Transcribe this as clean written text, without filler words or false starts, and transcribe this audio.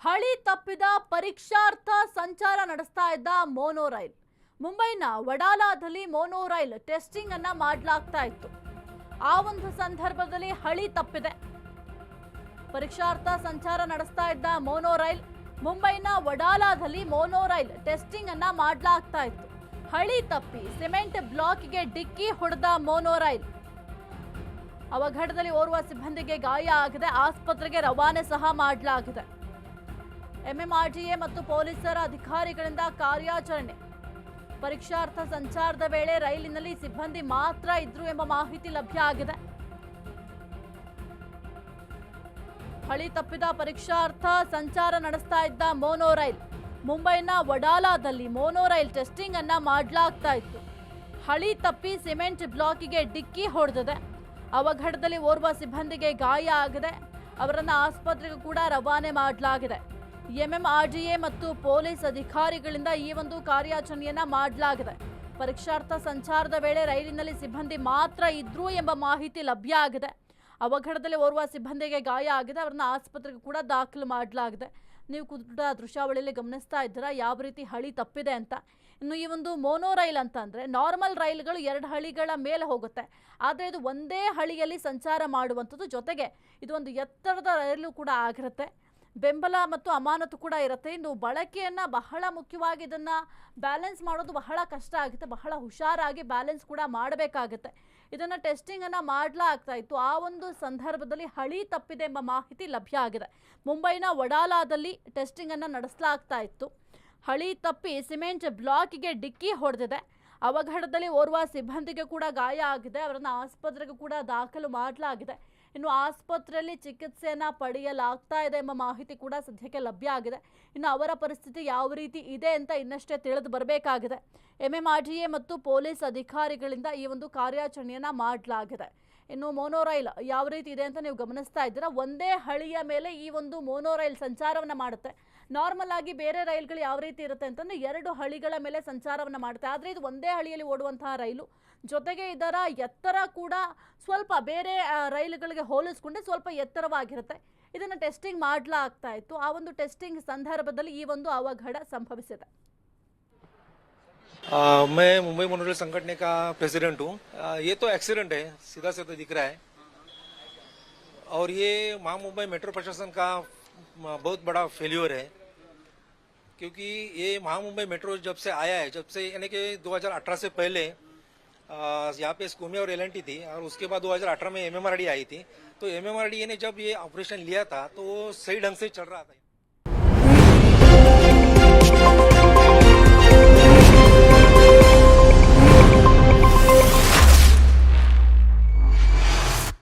ಹಳಿ ತಪ್ಪಿದ ಪರೀಕ್ಷಾರ್ಥ ಸಂಚಾರ ನಡೆಸ್ತಾ ಇದ್ದ ಮೋನೋ ರೈಲ್ ಮುಂಬೈನ ವಡಾಲಾದಲ್ಲಿ ಮೋನೋ ರೈಲ್ ಟೆಸ್ಟಿಂಗ್ ಅನ್ನ ಮಾಡಲಾಗ್ತಾ ಇತ್ತು. ಆ ಒಂದು ಸಂದರ್ಭದಲ್ಲಿ ಹಳಿ ತಪ್ಪಿದೆ. ಪರೀಕ್ಷಾರ್ಥ ಸಂಚಾರ ನಡೆಸ್ತಾ ಇದ್ದ ಮೋನೋ ರೈಲ್ ಮುಂಬೈನ ವಡಾಲಾದಲ್ಲಿ ಮೋನೋ ರೈಲ್ ಟೆಸ್ಟಿಂಗ್ ಅನ್ನ ಮಾಡಲಾಗ್ತಾ ಇತ್ತು. ಹಳಿ ತಪ್ಪಿ ಸಿಮೆಂಟ್ ಬ್ಲಾಕ್ಗೆ ಡಿಕ್ಕಿ ಹೊಡೆದ ಮೋನೋ ರೈಲ್. ಅವಘಡದಲ್ಲಿ ಓರ್ವ ಸಿಬ್ಬಂದಿಗೆ ಗಾಯ ಆಗಿದೆ. ಆಸ್ಪತ್ರೆಗೆ ರವಾನೆ ಸಹ ಮಾಡಲಾಗಿದೆ. ಎಂಎಂಆರ್ಡಿಎ ಮತ್ತು ಪೊಲೀಸರ ಅಧಿಕಾರಿಗಳಿಂದ ಕಾರ್ಯಾಚರಣೆ. ಪರೀಕ್ಷಾರ್ಥ ಸಂಚಾರದ ವೇಳೆ ರೈಲಿನಲ್ಲಿ ಸಿಬ್ಬಂದಿ ಮಾತ್ರ ಇದ್ರು ಎಂಬ ಮಾಹಿತಿ ಲಭ್ಯ ಆಗಿದೆ. ಹಳಿ ತಪ್ಪಿದ ಪರೀಕ್ಷಾರ್ಥ ಸಂಚಾರ ನಡೆಸ್ತಾ ಇದ್ದ ಮೋನೋ ರೈಲ್ ಮುಂಬೈನ ವಡಾಲಾದಲ್ಲಿ ಮೋನೋ ರೈಲ್ ಟೆಸ್ಟಿಂಗ್ ಅನ್ನ ಮಾಡಲಾಗ್ತಾ ಇತ್ತು. ಹಳಿ ತಪ್ಪಿ ಸಿಮೆಂಟ್ ಬ್ಲಾಕಿಗೆ ಡಿಕ್ಕಿ ಹೊಡೆದಿದೆ. ಅವಘಡದಲ್ಲಿ ಓರ್ವ ಸಿಬ್ಬಂದಿಗೆ ಗಾಯ ಆಗಿದೆ. ಅವರನ್ನು ಆಸ್ಪತ್ರೆಗೆ ಕೂಡ ರವಾನೆ ಮಾಡಲಾಗಿದೆ. ಎಂಎಂಆರ್ಡಿಎ ಮತ್ತು ಪೊಲೀಸ್ ಅಧಿಕಾರಿಗಳಿಂದ ಈ ಒಂದು ಕಾರ್ಯಾಚರಣೆಯನ್ನ ಮಾಡಲಾಗಿದೆ. ಪರೀಕ್ಷಾರ್ಥ ಸಂಚಾರದ ವೇಳೆ ರೈಲಿನಲ್ಲಿ ಸಿಬ್ಬಂದಿ ಮಾತ್ರ ಇದ್ರು ಎಂಬ ಮಾಹಿತಿ ಲಭ್ಯ ಆಗಿದೆ. ಅವಘಡದಲ್ಲಿ ಓರ್ವ ಸಿಬ್ಬಂದಿಗೆ ಗಾಯ ಆಗಿದೆ. ಅವರನ್ನು ಆಸ್ಪತ್ರೆಗೆ ಕೂಡ ದಾಖಲು ಮಾಡಲಾಗಿದೆ. ನೀವು ಕೂಡ ದೃಶ್ಯಾವಳಿಯಲ್ಲಿ ಗಮನಿಸ್ತಾ ಇದ್ದೀರಾ ಯಾವ ರೀತಿ ಹಳಿ ತಪ್ಪಿದೆ ಅಂತ. ಇನ್ನು ಈ ಒಂದು ಮೋನೋ ರೈಲ್ ಅಂತ ಅಂದರೆ ನಾರ್ಮಲ್ ರೈಲ್ಗಳು 2 ಹಳಿಗಳ ಮೇಲೆ ಹೋಗುತ್ತೆ. ಆದರೆ ಇದು ಒಂದೇ ಹಳಿಯಲ್ಲಿ ಸಂಚಾರ ಮಾಡುವಂಥದ್ದು. ಜೊತೆಗೆ ಇದು ಒಂದು ಎತ್ತರದ ರೈಲು ಕೂಡ ಆಗಿರುತ್ತೆ. ಬೆಂಬಲ ಮತ್ತು ಅಮಾನತು ಕೂಡ ಇರುತ್ತೆ. ಇನ್ನು ಬಳಕೆಯನ್ನು ಬಹಳ ಮುಖ್ಯವಾಗಿ ಇದನ್ನು ಬ್ಯಾಲೆನ್ಸ್ ಮಾಡೋದು ಬಹಳ ಕಷ್ಟ ಆಗುತ್ತೆ. ಬಹಳ ಹುಷಾರಾಗಿ ಬ್ಯಾಲೆನ್ಸ್ ಕೂಡ ಮಾಡಬೇಕಾಗುತ್ತೆ. ಇದನ್ನು ಟೆಸ್ಟಿಂಗನ್ನು ಮಾಡಲಾಗ್ತಾ ಇತ್ತು. ಆ ಒಂದು ಸಂದರ್ಭದಲ್ಲಿ ಹಳಿ ತಪ್ಪಿದೆ ಎಂಬ ಮಾಹಿತಿ ಲಭ್ಯ ಆಗಿದೆ. ಮುಂಬೈನ ವಡಾಲಾದಲ್ಲಿ ಟೆಸ್ಟಿಂಗನ್ನು ನಡೆಸಲಾಗ್ತಾ ಇತ್ತು. ಹಳಿ ತಪ್ಪಿ ಸಿಮೆಂಟ್ ಬ್ಲಾಕ್ಗೆ ಡಿಕ್ಕಿ ಹೊಡೆದಿದೆ. ಅವಘಡದಲ್ಲಿ ಓರ್ವ ಸಿಬ್ಬಂದಿಗೆ ಕೂಡ ಗಾಯ ಆಗಿದೆ. ಅವರನ್ನು ಆಸ್ಪತ್ರೆಗೆ ಕೂಡ ದಾಖಲು ಮಾಡಲಾಗಿದೆ. ಇನ್ನು ಆಸ್ಪತ್ರೆಯಲ್ಲಿ ಚಿಕಿತ್ಸೆಯನ್ನು ಪಡೆಯಲಾಗ್ತಾ ಇದೆ ಎಂಬ ಮಾಹಿತಿ ಕೂಡ ಸದ್ಯಕ್ಕೆ ಲಭ್ಯ ಆಗಿದೆ. ಇನ್ನು ಅವರ ಪರಿಸ್ಥಿತಿ ಯಾವ ರೀತಿ ಇದೆ ಅಂತ ಇನ್ನಷ್ಟೇ ತಿಳಿದು ಬರಬೇಕಾಗಿದೆ. ಎಂಎಂಆರ್ಡಿಎ ಮತ್ತು ಪೊಲೀಸ್ ಅಧಿಕಾರಿಗಳಿಂದ ಈ ಒಂದು ಕಾರ್ಯಾಚರಣೆಯನ್ನು ಮಾಡಲಾಗಿದೆ. ಇನ್ನು ಮೋನೋ ರೈಲ್ ಯಾವ ರೀತಿ ಇದೆ ಅಂತ ನೀವು ಗಮನಿಸ್ತಾ ಇದ್ದೀರಾ. ಒಂದೇ ಹಳಿಯ ಮೇಲೆ ಈ ಒಂದು ಮೋನೋ ರೈಲ್ ಸಂಚಾರವನ್ನು ಮಾಡುತ್ತೆ. ನಾರ್ಮಲ್ ಆಗಿ ಬೇರೆ ರೈಲ್ಗಳು ಯಾವ ರೀತಿ ಇರುತ್ತೆ ಅಂತಂದರೆ 2 ಹಳಿಗಳ ಮೇಲೆ ಸಂಚಾರವನ್ನು ಮಾಡುತ್ತೆ. ಆದರೆ ಇದು ಒಂದೇ ಹಳಿಯಲ್ಲಿ ಓಡುವಂತಹ ರೈಲು. ಜೊತೆಗೆ ಇದರ ಎತ್ತರ ಕೂಡ ಸ್ವಲ್ಪ ಬೇರೆ ರೈಲುಗಳಿಗೆ ಹೋಲಿಸ್ಕೊಂಡೆ ಸ್ವಲ್ಪ ಎತ್ತರವಾಗಿರುತ್ತೆ. ಇದನ್ನು ಟೆಸ್ಟಿಂಗ್ ಮಾಡಲಾಗ್ತಾ ಇತ್ತು. ಆ ಒಂದು ಟೆಸ್ಟಿಂಗ್ ಸಂದರ್ಭದಲ್ಲಿ ಈ ಒಂದು ಅವಘಡ ಸಂಭವಿಸಿದೆ. मैं मुंबई मोनो रेल संगठन का प्रेसिडेंट हूँ। ये तो एक्सीडेंट है, सीधा सीधा दिख रहा है। और ये मुंबई मेट्रो प्रशासन का बहुत बड़ा फेल्योर है, क्योंकि ये मुंबई मेट्रो जब से आया है, जब से यानी कि 2018 से पहले यहाँ पे स्कूमिया और एलएनटी थी, और उसके बाद 2018 में एमएमआरडी आई थी। तो एमएमआरडी ने जब ये ऑपरेशन लिया था तो वो सही ढंग से चल रहा था।